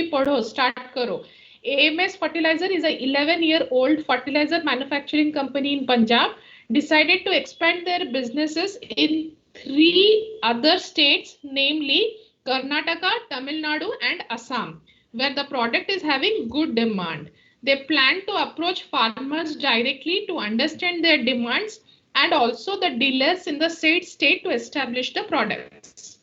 पढ़ो, स्टार्ट करो. AMS Fertilizer is a 11-year-old fertilizer manufacturing company in Punjab, decided to expand their businesses in 3 other states, namely Karnataka, Tamil Nadu and Assam, where the product is having good demand. They plan to approach farmers directly to understand their demands and also the dealers in the said state to establish the products.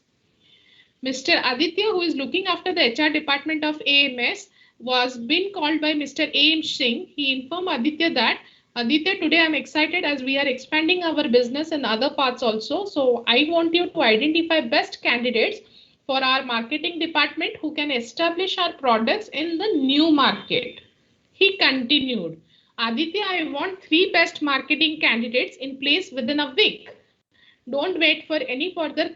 Mr. Aditya, who is looking after the HR department of AMS, was been called by Mr. A.M. Singh. He informed Aditya that, Aditya, today I'm excited as we are expanding our business in other parts also. So I want you to identify best candidates for our marketing department who can establish our products in the new market. He continued, Aditya, I want 3 best marketing candidates in place within a week. Don't wait for any further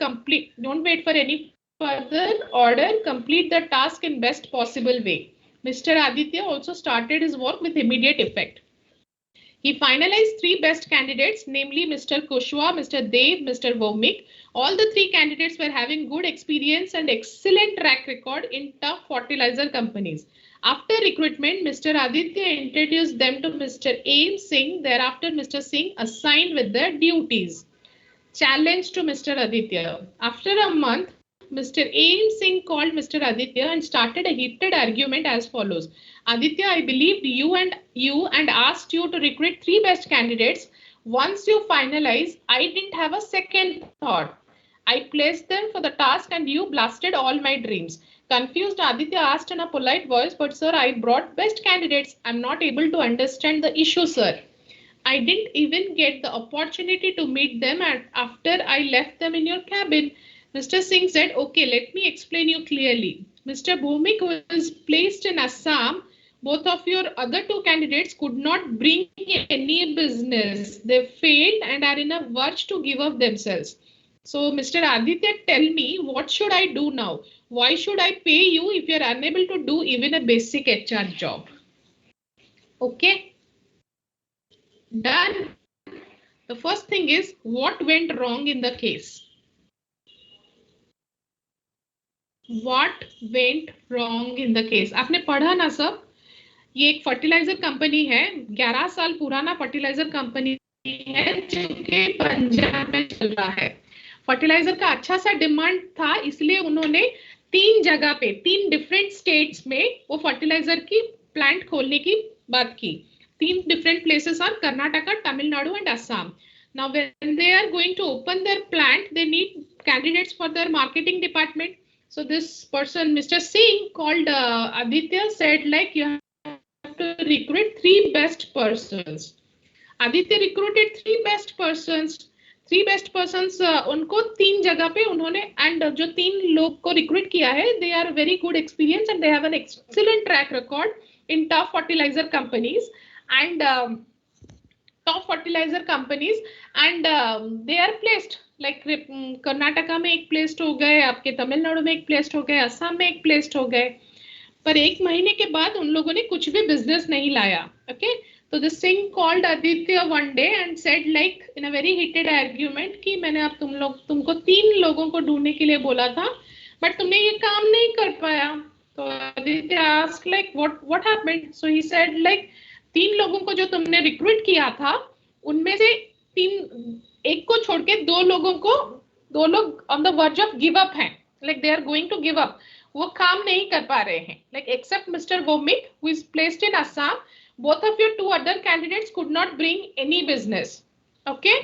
order. Complete the task in best possible way. Mr. Aditya also started his work with immediate effect. He finalized 3 best candidates, namely Mr. Kushwa, Mr. Dev, Mr. Vomik. All the 3 candidates were having good experience and excellent track record in tough fertilizer companies. After recruitment, Mr. Aditya introduced them to Mr. A.M. Singh. Thereafter, Mr. Singh assigned with their duties. Challenge to Mr. Aditya. After a month, Mr. A.M. Singh called Mr. Aditya and started a heated argument as follows. Aditya, I believed you and asked you to recruit 3 best candidates. Once you finalize, I didn't have a second thought. I placed them for the task and you blasted all my dreams. Confused, Aditya asked in a polite voice, but sir, I brought best candidates. I'm not able to understand the issue, sir. I didn't even get the opportunity to meet them after I left them in your cabin. Mr. Singh said, okay, let me explain you clearly. Mr. Bhumik was placed in Assam. Both of your other 2 candidates could not bring any business. They failed and are in a verge to give up themselves. So, Mr. Aditya, tell me, what should I do now? Why should I pay you if you're unable to do even a basic HR job? Okay. Done. The first thing is, what went wrong in the case? What went wrong in the case? आपने पढ़ा ना सब? ये एक fertiliser company है, 11 साल पुराना fertiliser company है जो कि पंजाब में चल रहा है. फर्टिलाइजर का अच्छा सा डिमांड था, इसलिए उन्होंने 3 जगह पे 3 डिफरेंट स्टेट्स में वो फर्टिलाइजर की प्लांट खोलने की बात की. 3 different places are Karnataka, Tamil Nadu and Assam. Now when they are going to open their plant, they need candidates for their marketing department. So this person, Mr. Singh, called Aditya, said like you have to recruit 3 best persons. Aditya recruited 3 best persons. 3 best persons उनको 3 जगह पे उन्होंने and जो 3 लोग को recruit किया है, they are very good experience and they have an excellent track record in tough fertilizer companies and top fertilizer companies and they are placed like Karnataka में एक प्लेस्ड हो गए, आपके तमिलनाडु में एक प्लेस्ड हो गए, असम में एक प्लेस्ड हो गए, पर 1 महीने के बाद उन लोगों ने कुछ भी बिजनेस नहीं लाया. ओके, तो the Singh called Aditya one day and said like in a very heated argument कि मैंने अब तुमको 3 लोगों को ढूंढने के लिए बोला था बट तुमने ये काम नहीं कर पाया. तो Aditya asked like what happened. So he said like 3 लोगों को जो तुमने रिक्रूट किया था उनमें से 1 को छोड़ के 2 लोग on the verge of give up हैं, like they are going to give up, वो काम नहीं कर पा रहे हैं. Like except mister Vomik who is placed in Assam, both of your 2 other candidates could not bring any business. Okay,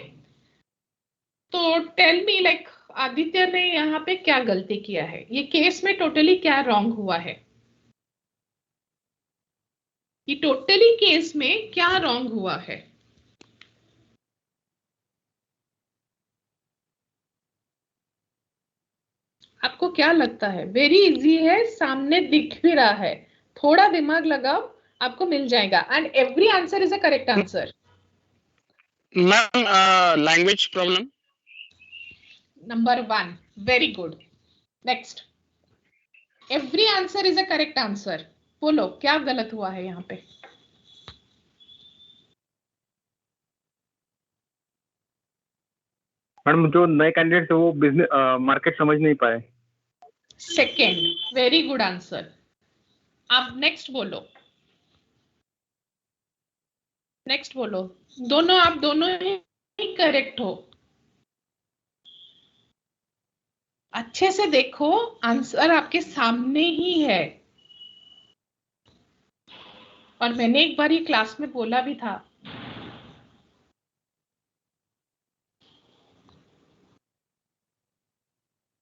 तो tell me like Aditya ने यहाँ पे क्या गलती किया है, ये केस में टोटली क्या रॉन्ग हुआ है, ये टोटली केस में क्या रॉन्ग हुआ है. आपको क्या लगता है? वेरी इजी है, सामने दिख भी रहा है, थोड़ा दिमाग लगाओ आपको मिल जाएगा and every answer is a correct answer. Ma'am language problem number 1, very good. Next, every answer is a correct answer. बोलो क्या गलत हुआ है यहाँ पे. मैडम जो नए कैंडिडेट थे वो बिजनेस मार्केट समझ नहीं पाए. Second, very good answer. आप नेक्स्ट बोलो, नेक्स्ट बोलो। दोनों, आप दोनों ही करेक्ट हो। अच्छे से देखो, आंसर आपके सामने ही है। और मैंने एक बार ये क्लास में बोला भी था।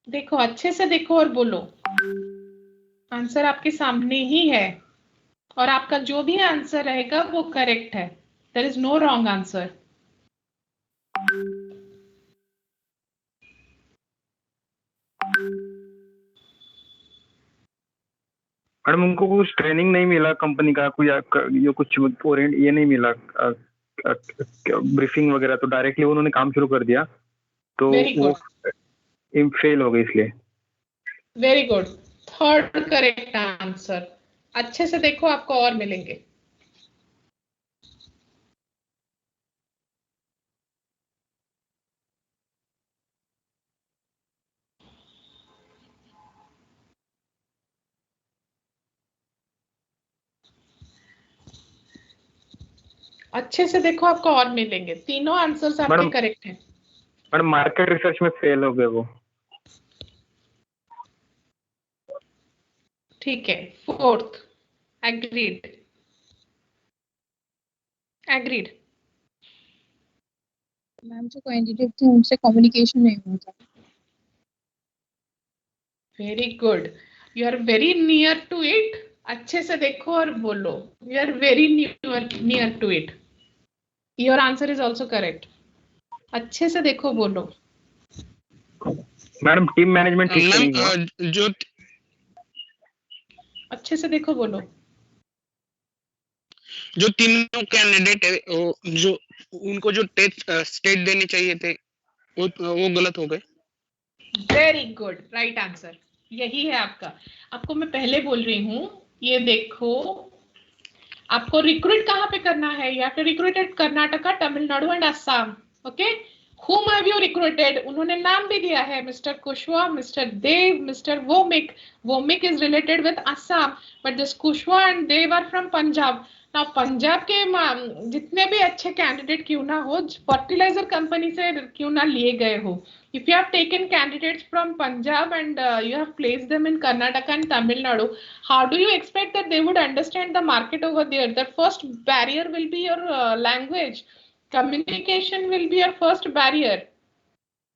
देखो, अच्छे से देखो और बोलो। आंसर आपके सामने ही है और आपका जो भी आंसर रहेगा वो करेक्ट है। There is no wrong answer. Madam उनको कुछ ट्रेनिंग नहीं मिला कंपनी का, कोई ये कुछ ये नहीं मिला ब्रीफिंग वगैरह, तो डायरेक्टली उन्होंने काम शुरू कर दिया, तो वेरी वो गुड, फेल हो गई इसलिए। Very good, third correct answer. अच्छे से देखो, आपको और मिलेंगे। अच्छे से देखो, आपको और मिलेंगे। तीनों आंसर्स आपके मैडम करेक्ट हैं। मैडम मार्केट रिसर्च में फेल हो गए वो। ठीक है, फोर्थ, एग्रीड, एग्रीड। मैम जो कैंडिडेट थे उनसे कम्युनिकेशन नहीं हुआ था। Very good, you are very near to it. अच्छे से देखो और बोलो, you are very near to it. Your answer is also correct. अच्छे से देखो, बोलो। मैडम टीम मैनेजमेंट ठीक से नहीं हुआ। मैम जो अच्छे से देखो, बोलो। जो तीनों कैंडिडेट है जो उनको जो टेस्ट स्टेट देने चाहिए थे वो गलत हो गए। वेरी गुड, राइट आंसर यही है आपका। आपको मैं पहले बोल रही हूँ, ये देखो, आपको रिक्रूट कहाँ पे करना है? You have to recruit at Karnataka, Tamil Nadu and Assam. Okay, whom have you recruited? उन्होंने नाम भी दिया है, mister Kushwaha, mister Dev, mister Bhowmik. Bhowmik is related with Assam, but this Kushwaha and Dev are from Punjab. ना पंजाब के जितने भी अच्छे कैंडिडेट क्यों ना हो, फर्टिलाइजर कंपनी से क्यों ना लिए गए हो, if you have taken candidates from Punjab and you have placed them in Karnataka and Tamil Nadu, how do you expect that they would understand the market over there? The first barrier will be your language. Communication will be your first barrier.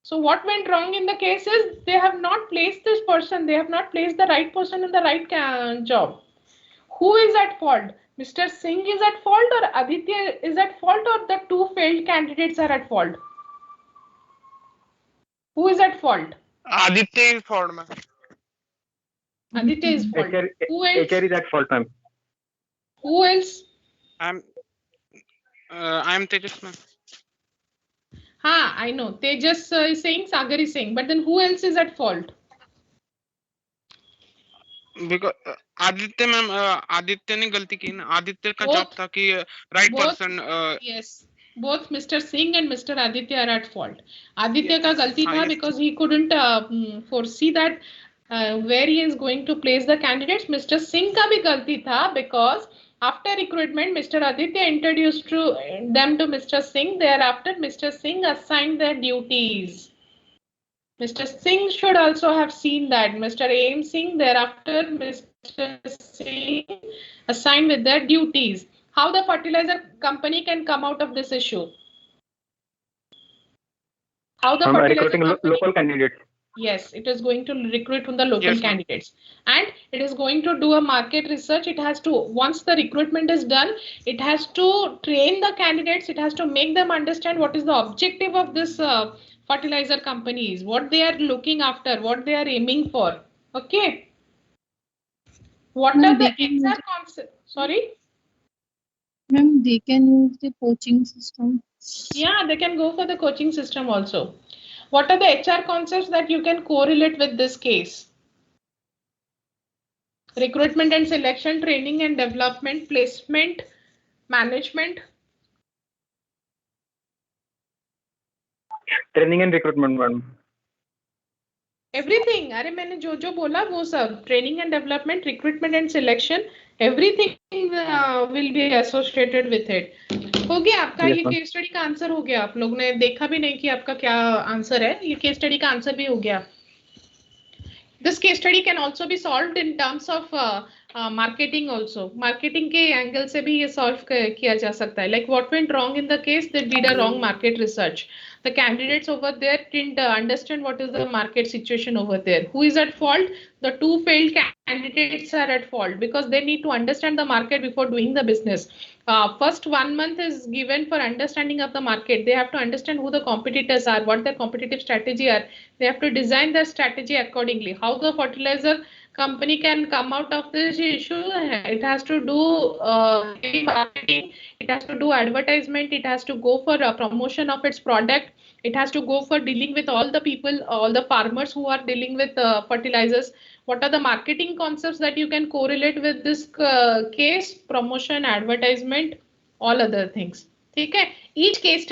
So what went wrong in the case is they have not placed this person. They have not placed the right person in the right job. Who is at fault? Mr. Singh is at fault, or Aditya is at fault, or the two failed candidates are at fault? Who is at fault? Aditya is fault में। Aditya is fault. Who else? HR is at fault, ma'am. Who else? I am Tejas ma'am. हाँ, I know. Tejas is saying, Sagar is saying, but then who else is at fault? Because Aditya ma'am, Aditya ने गलती की ना। आदित्य का Both- job था कि right both- person. Yes, both Mr. Singh and Mr. Aditya are at fault. Aditya का गलती था yes. because he couldn't foresee that where he is going to place the candidates. Mr. Singh का भी गलती था because after recruitment, Mr. Aditya introduced them to Mr. Singh. Thereafter, Mr. Singh assigned their duties. Mr. Singh should also have seen that. Mr. Aim Singh, thereafter, Mr. Singh assigned with their duties. How the fertilizer company can come out of this issue? How the I'm fertilizer recruiting company? local candidates. Yes, it is going to recruit from the local Yes, ma'am. candidates, and it is going to do a market research. It has to, once the recruitment is done, it has to train the candidates. It has to make them understand what is the objective of this fertilizer companies, what they are looking after, what they are aiming for. Okay, what Ma'am, are the they can exact concept? Sorry. Ma'am, they can use the coaching system. Yeah, they can go for the coaching system also. What are the HR concepts that you can correlate with this case? Recruitment and selection, training and development, placement, management. Training and recruitment, madam. Everything, अरे मैंने जो जो बोला वो सब, training and development, recruitment and selection, everything will be associated with it. हो गया आपका Yes, ये ma'am. केस स्टडी का आंसर हो गया। आप लोग ने देखा भी नहीं कि आपका क्या आंसर है, ये केस स्टडी का आंसर भी हो गया। This case study can also be solved in terms of marketing also. Marketing के angle से भी ये solve किया जा सकता है। Like what went wrong in the case? They did a wrong market research. The candidates over there didn't understand what is the market situation over there. Who is at fault? The two failed candidates are at fault because they need to understand the market before doing the business. First 1 month is given for understanding of the market. They have to understand who the competitors are, what their competitive strategy are. They have to design their strategy accordingly. How the fertilizer company can come out of this issue? It has to do marketing, it has to do advertisement, it has to go for a promotion of its product, it has to go for dealing with all the people, all the farmers who are dealing with fertilizers. What are the marketing concepts that you can correlate with this case? Promotion, advertisement, all other things. ठीक है? Each case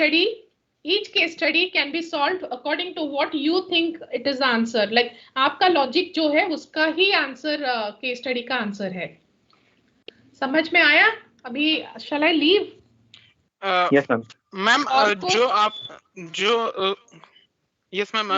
study can be solved according to what you think it is the answer. Like आपका logic जो है उसका ही answer case study का answer है। समझ में आया? अभी shall I leave? Yes, ma'am. Ma'am और को- जो आप जो यस मैम